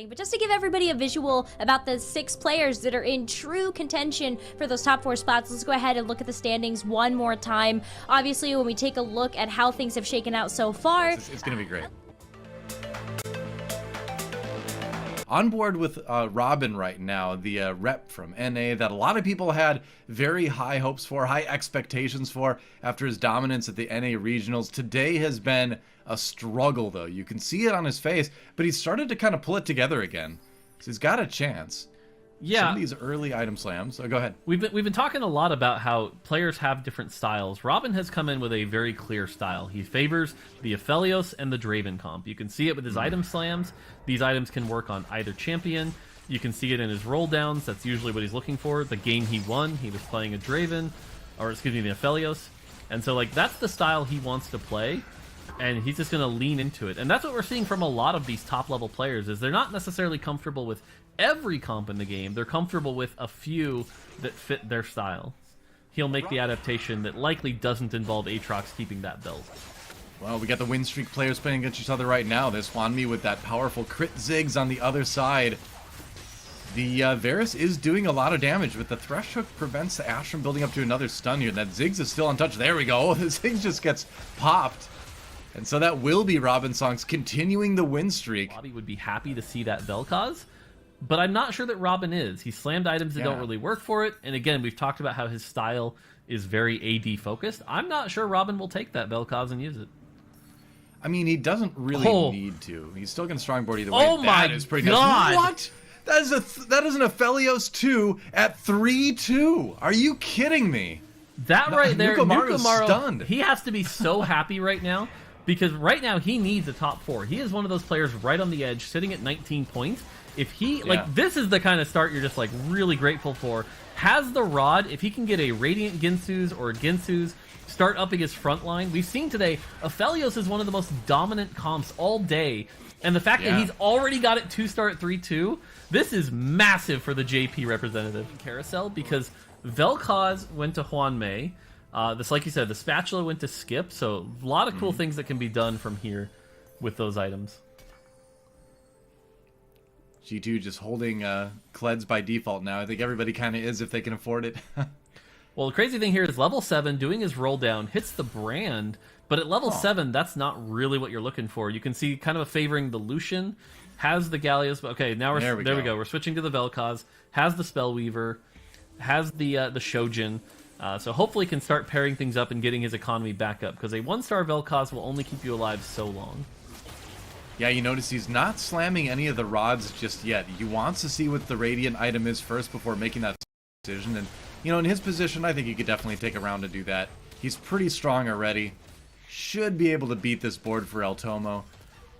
But just to give everybody a visual about the 6 players that are in true contention for those top 4 spots, let's go ahead and look at the standings one more time. Obviously, when we take a look at how things have shaken out so far, it's going to be great. On board with Robin right now, the rep from NA that a lot of people had very high hopes for, high expectations for after his dominance at the NA regionals. Today has been a struggle, though. You can see it on his face, but he's started to kind of pull it together again. So he's got a chance. Yeah. Some of these early item slams. So go ahead. We've been talking a lot about how players have different styles. Robin has come in with a very clear style. He favors the Aphelios and the Draven comp. You can see it with his item slams. These items can work on either champion. You can see it in his roll downs. That's usually what he's looking for. The game he won, he was playing a Draven, or excuse me, the Aphelios. And so, like, that's the style he wants to play, and he's just going to lean into it. And that's what we're seeing from a lot of these top-level players, is they're not necessarily comfortable with every comp in the game. They're comfortable with a few that fit their style. He'll make the adaptation that likely doesn't involve Aatrox keeping that belt. Well, we got the win streak players playing against each other right now. There's Hwanmi with that powerful crit Ziggs on the other side. The Varus is doing a lot of damage, but the Thresh Hook prevents the Ashe from building up to another stun here. That Ziggs is still untouched. There we go. The Ziggs just gets popped. And so that will be Robin Songs continuing the win streak. Bobby would be happy to see that Vel'Koz, but I'm not sure that Robin is. He slammed items that don't really work for it, and again, we've talked about how his style is very AD focused. I'm not sure Robin will take that Vel'Koz and use it. I mean, he doesn't really need to. He's still going to strongboard either way. Oh my is pretty God! Nice. What? That is an Aphelios 2 at 3-2. Are you kidding me? That right there, Nukamaro stunned. He has to be so happy right now, because right now he needs a top 4. He is one of those players right on the edge, sitting at 19 points. If he, like, this is the kind of start you're just, like, really grateful for. Has the Rod, if he can get a Radiant Ginsu's or Ginsu's, start upping his front line. We've seen today, Aphelios is one of the most dominant comps all day. And the fact that he's already got it 2-star at 3-2, this is massive for the JP representative carousel, because Vel'Koz went to Hwanmi. This, like you said, the Spatula went to Skip, so a lot of cool things that can be done from here with those items. G2 just holding Kleds by default now. I think everybody kind of is if they can afford it. Well, the crazy thing here is level 7, doing his roll down, hits the brand, but at level 7, that's not really what you're looking for. You can see kind of a favoring the Lucian, has the Gallios. Okay, now there we go. We're switching to the Vel'Koz, has the Spellweaver, has the Shojin. So hopefully can start pairing things up and getting his economy back up, because a 1-star Vel'Koz will only keep you alive so long. Yeah, you notice he's not slamming any of the rods just yet. He wants to see what the Radiant item is first before making that decision. And, you know, in his position, I think he could definitely take a round to do that. He's pretty strong already. Should be able to beat this board for El Tomo.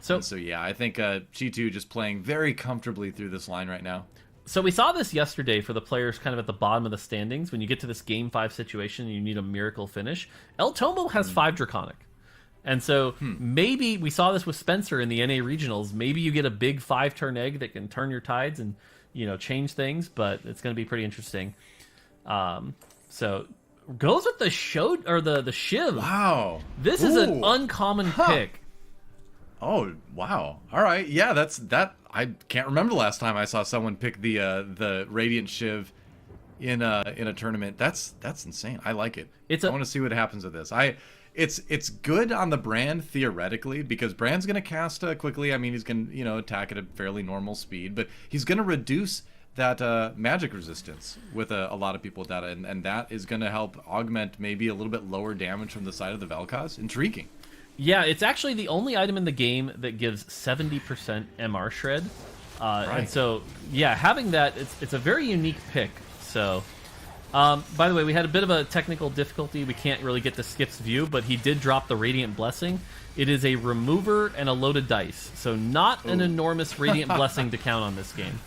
So yeah, I think G2 just playing very comfortably through this line right now. So we saw this yesterday for the players kind of at the bottom of the standings. When you get to this Game 5 situation and you need a miracle finish, El Tomo has 5 Draconic. And so maybe we saw this with Spencer in the NA regionals. Maybe you get a big 5-turn egg that can turn your tides and, you know, change things, but it's going to be pretty interesting. So goes with the the Shiv. Wow. This is an uncommon pick. Oh, wow. All right. Yeah, that I can't remember the last time I saw someone pick the Radiant Shiv in a tournament. That's insane. I like it. I want to see what happens with this. It's good on the Brand theoretically, because Brand's going to cast quickly. I mean, he's going to, you know, attack at a fairly normal speed, but he's going to reduce that magic resistance with a lot of people with that, and that is going to help augment maybe a little bit lower damage from the side of the Vel'Koz. Intriguing. Yeah, it's actually the only item in the game that gives 70% MR shred. And so, yeah, having that, it's a very unique pick. So, by the way, we had a bit of a technical difficulty. We can't really get to Skip's view, but he did drop the Radiant Blessing. It is a remover and a loaded dice, so not an enormous Radiant Blessing to count on this game.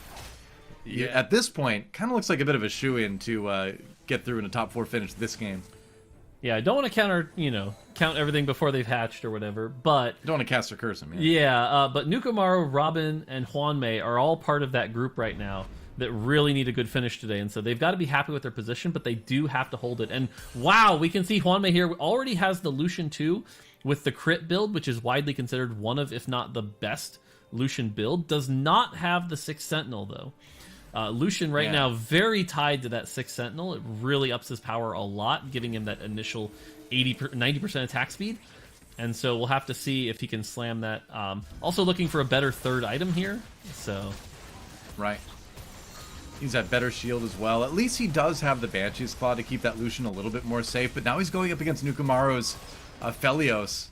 Yeah, at this point, kind of looks like a bit of a shoo-in to get through in a top 4 finish this game. Yeah, I don't want to count everything before they've hatched or whatever, but... Don't want to cast or curse them, but Nukamaro, Robin, and Hwanmi are all part of that group right now that really need a good finish today, and so they've got to be happy with their position, but they do have to hold it. And wow, we can see Hwanmi here already has the Lucian 2 with the crit build, which is widely considered one of, if not the best Lucian build. Does not have the 6th Sentinel, though. Lucian right now very tied to that 6th Sentinel. It really ups his power a lot, giving him that initial 90% attack speed. And so we'll have to see if he can slam that. Also looking for a better 3rd item here. So, right. He's that better shield as well. At least he does have the Banshee's Claw to keep that Lucian a little bit more safe. But now he's going up against Nukumaru's Felios.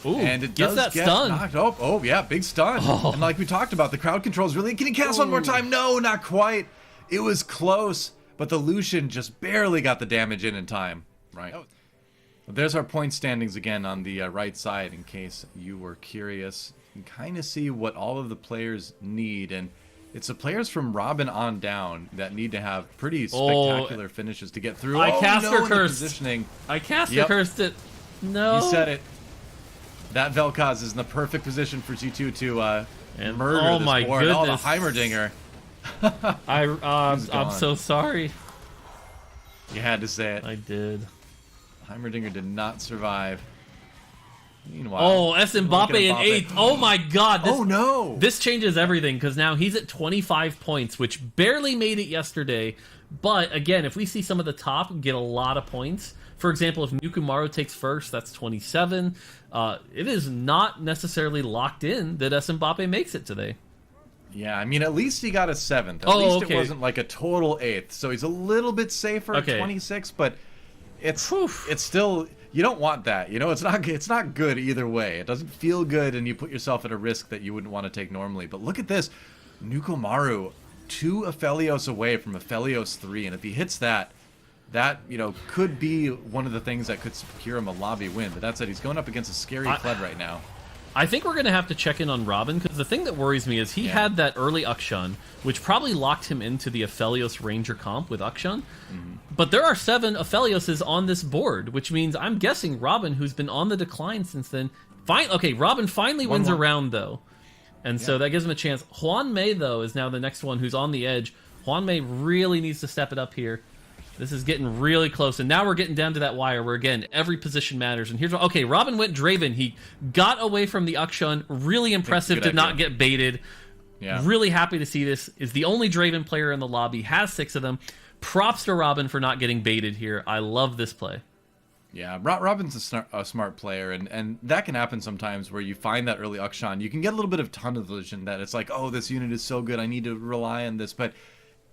Ooh, and it gets does that get stun. knocked. Oh, yeah, big stun. Oh. And like we talked about, the crowd control is really... Can he cast one more time? No, not quite. It was close, but the Lucian just barely got the damage in time. Right. There's our point standings again on the right side, in case you were curious. You can kind of see what all of the players need, and it's the players from Robin on down that need to have pretty spectacular finishes to get through. I caster cursed. Positioning. I caster cursed it. No. You said it. That Vel'Koz is in the perfect position for G2 to murder this board. Goodness. Oh, the Heimerdinger. I'm so sorry. You had to say it. I did. Heimerdinger did not survive. Oh, Meanwhile, Mbappe in 8th. Oh my god. This changes everything, because now he's at 25 points, which barely made it yesterday. But again, if we see some of the top get a lot of points, for example, if Nukumaru takes 1st, that's 27. It is not necessarily locked in that Mbappe makes it today. Yeah, I mean, at least he got a 7th. At least it wasn't like a total 8th. So he's a little bit safer at 26, but it's still... You don't want that. It's not good either way. It doesn't feel good, and you put yourself at a risk that you wouldn't want to take normally. But look at this. Nukumaru, 2 Aphelios away from Aphelios 3, and if he hits that, could be one of the things that could secure him a lobby win. But that said, he's going up against a scary Kled right now. I think we're going to have to check in on Robin, because the thing that worries me is he had that early Akshan, which probably locked him into the Aphelios Ranger comp with Akshan. But there are 7 Aphelioses on this board, which means I'm guessing Robin, who's been on the decline since then... Robin finally wins a round, though. And so that gives him a chance. Juan May, though, is now the next one who's on the edge. Juan May really needs to step it up here. This is getting really close, and now we're getting down to that wire where, again, every position matters. And here's what... Okay, Robin went Draven. He got away from the Akshan. Really impressive to not get baited. Yeah. Really happy to see this. Is the only Draven player in the lobby. Has 6 of them. Props to Robin for not getting baited here. I love this play. Yeah, Robin's a smart player, and that can happen sometimes where you find that early Akshan. You can get a little bit of tunnel vision that it's like, oh, this unit is so good, I need to rely on this, but...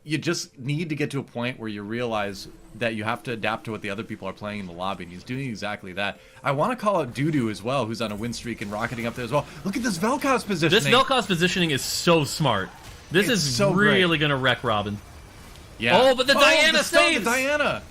You just need to get to a point where you realize that you have to adapt to what the other people are playing in the lobby, and he's doing exactly that. I want to call out Dudu as well, who's on a win streak and rocketing up there as well. Look at this Vel'Koz positioning. This Vel'Koz positioning is so smart. This is so really going to wreck Robin. Yeah. Oh, but the Diana saves! The Diana!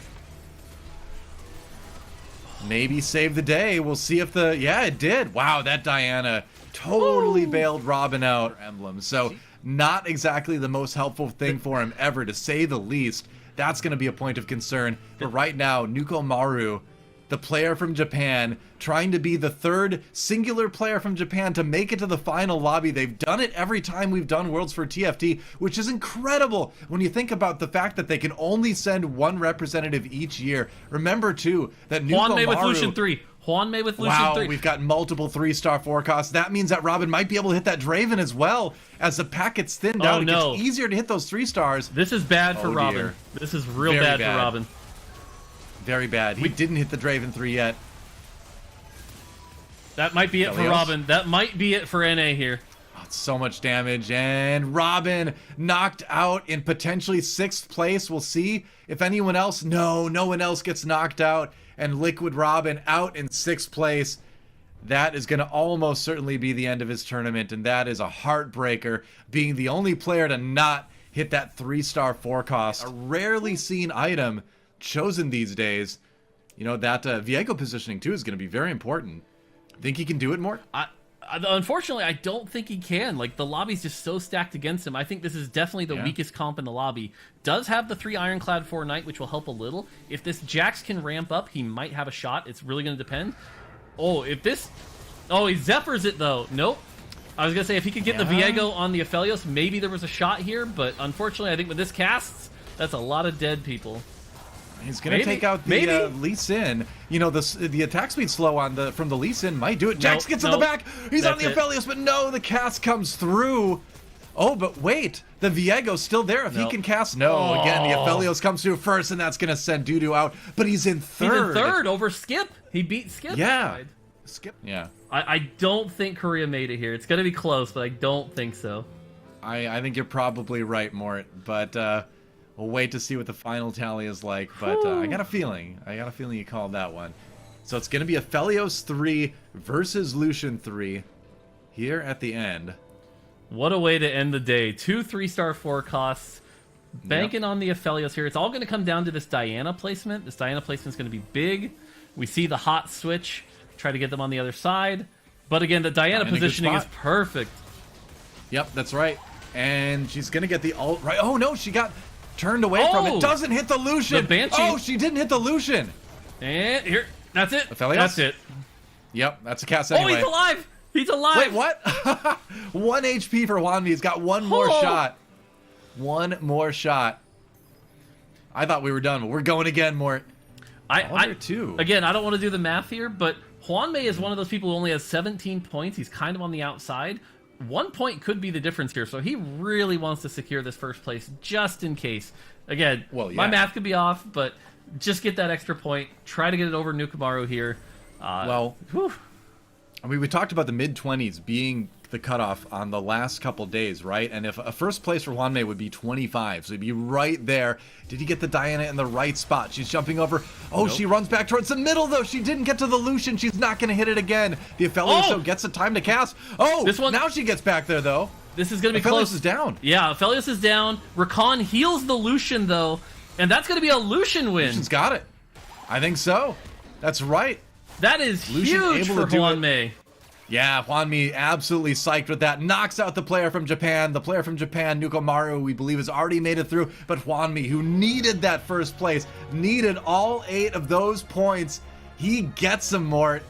Maybe save the day. We'll see if the... Yeah, it did. Wow, that Diana totally bailed Robin out. Emblem. So... Not exactly the most helpful thing for him ever, to say the least. That's going to be a point of concern. But right now, Nukumaru, the player from Japan, trying to be the 3rd singular player from Japan to make it to the final lobby. They've done it every time we've done Worlds for TFT, which is incredible when you think about the fact that they can only send 1 representative each year. Remember, too, that Nukumaru... Juan May with Lucian 3. Juan May with Lucian 3. We've got multiple 3-star forecasts. That means that Robin might be able to hit that Draven as well. As the pack gets thinned out, it gets easier to hit those 3-stars. This is bad for Robin. Dear. This is real bad for Robin. Very bad. He didn't hit the Draven 3 yet. That might be it for Robin. That might be it for NA here. Oh, it's so much damage. And Robin knocked out in potentially 6th place. We'll see if anyone else... No one else gets knocked out. And Liquid Robin out in 6th place. That is going to almost certainly be the end of his tournament, and that is a heartbreaker, being the only player to not hit that 3-star forecast. A rarely seen item chosen these days. That Viego positioning, too, is going to be very important. Think he can do it more? Unfortunately, I don't think he can. Like, the lobby's just so stacked against him. I think this is definitely the weakest comp in the lobby. Does have the 3 Ironclad 4 Knight, which will help a little. If this Jax can ramp up, he might have a shot. It's really going to depend. Oh, if this... Oh, he Zephyrs it, though. Nope. I was going to say, if he could get the Viego on the Aphelios, maybe there was a shot here. But unfortunately, I think with this casts, that's a lot of dead people. He's gonna take out the Lee Sin. You know, the attack speed slow on from the Lee Sin might do it. Jax gets in the back. He's on the Aphelios, but no, the cast comes through. Oh, but wait, the Viego's still there. If he can cast, again, the Aphelios comes through first, and that's gonna send Dudu out. But he's in third. He's in third over Skip. He beat Skip. Yeah, Skip. Yeah. I don't think Korea made it here. It's gonna be close, but I don't think so. I think you're probably right, Mort. But we'll wait to see what the final tally is like. But I got a feeling you called that one. So it's gonna be Aphelios 3 versus Lucian 3 here at the end. What a way to end the day. 2 3-star forecasts. Banking on the Aphelios here. It's all going to come down to this Diana placement. This Diana placement is going to be big. We see the hot switch. Try to get them on the other side. But again, the Diana positioning is perfect. Yep, that's right. And she's going to get the ult right. Oh, no, she got turned away from it. Doesn't hit the Lucian. The Banshee. Oh, she didn't hit the Lucian. And here. That's it. Aphelios? That's it. Yep, that's a cast anyway. Oh, he's alive. He's alive! Wait, what? 1 HP for Hwanmi. He's got one more shot. One more shot. I thought we were done, but we're going again, Mort. Again, I don't want to do the math here, but Hwanmi is one of those people who only has 17 points. He's kind of on the outside. 1 point could be the difference here, so he really wants to secure this first place just in case. Again, my math could be off, but just get that extra point. Try to get it over Nukumaru here. I mean, we talked about the mid-20s being the cutoff on the last couple days, right? And if a first place for Hwanmi would be 25, so he'd be right there. Did he get the Diana in the right spot? She's jumping over. Oh, She runs back towards the middle, though. She didn't get to the Lucian. She's not going to hit it again. The Aphelios gets the time to cast. Oh, now she gets back there, though. This is going to be close. Aphelios is down. Yeah, Aphelios is down. Rakan heals the Lucian, though, and that's going to be a Lucian win. Lucian's got it. I think so. That's right. That is huge for Hwanmi. Yeah, Hwanmi absolutely psyched with that. Knocks out the player from Japan. The player from Japan, Nukumaru, we believe has already made it through. But Hwanmi, who needed that first place, needed all 8 of those points, he gets them, Mort.